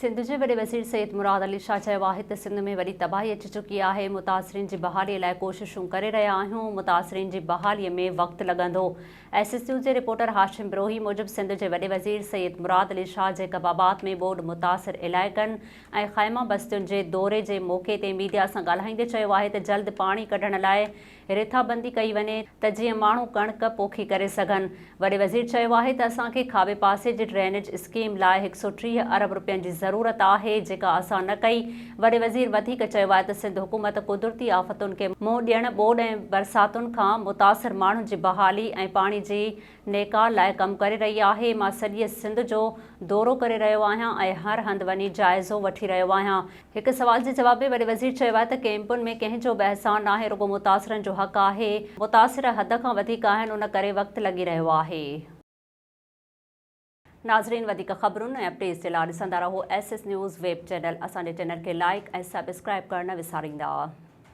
सिंध के वॾे वज़ीर सैयद मुराद अली शाह चयो आहे त सिंध में वॾी तबाही अची चुकी आहे। मुतासिरीन जी बहालीअ लाइ कोशिशूं करे रहिया आहियूं। मुतासिरीन जी बहालीअ में वक़्तु लॻंदो। SSU जे रिपोर्टर हाशिम बिरोही मूजिब सिंध जे वॾे वज़ीर सैयद मुराद अली शाह जे कबाबात में ॿोॾ मुतासिर इलाइक़नि ऐं ख़ैमा बस्तियुनि जे दौरे जे मौक़े ते मीडिया सां ॻाल्हाईंदे चयो आहे त जल्द पाणी कढण लाइ रिथाबंदी कई वञे त जीअं माण्हू कणिक पोखी करे सघनि। वॾे वज़ीर चयो आहे त असांखे खाॿे पासे जी ड्रेनेज स्कीम लाइ 130 अरब रुपयनि जी ज़रूरत आहे जेका असां न कई। वॾे वज़ीर वधीक चयो आहे त सिंध हुकूमत कुदरती आफ़तुनि खे मुंहुं ॾियण ॿोॾ ऐं बरसातुनि खां मुतासिर माण्हुनि जी बहाली ऐं पाणी जी नेकाल लाइ कमु करे रही आहे। मां सॼे सिंध जो दौरो करे रहियो आहियां ऐं हर हंधि वञी जाइज़ो वठी रहियो आहियां। हिकु सवाल जे जवाब में वॾे वज़ीर चयो आहे त कैंपुनि में कंहिंजो बि एहसान नाहे, रुॻो मुतासिरनि जो हक़ आहे। मुतासिर हद खां वधीक आहिनि, उन करे वक़्तु लॻी रहियो आहे। नाज़रीन, वधीक ख़बरुनि ऐं अपडेट्स जे लाइ ॾिसंदा रहो SS न्यूज़ वेब चैनल। असांजे चैनल खे लाइक ऐं सब्सक्राइब करणु न विसारींदा।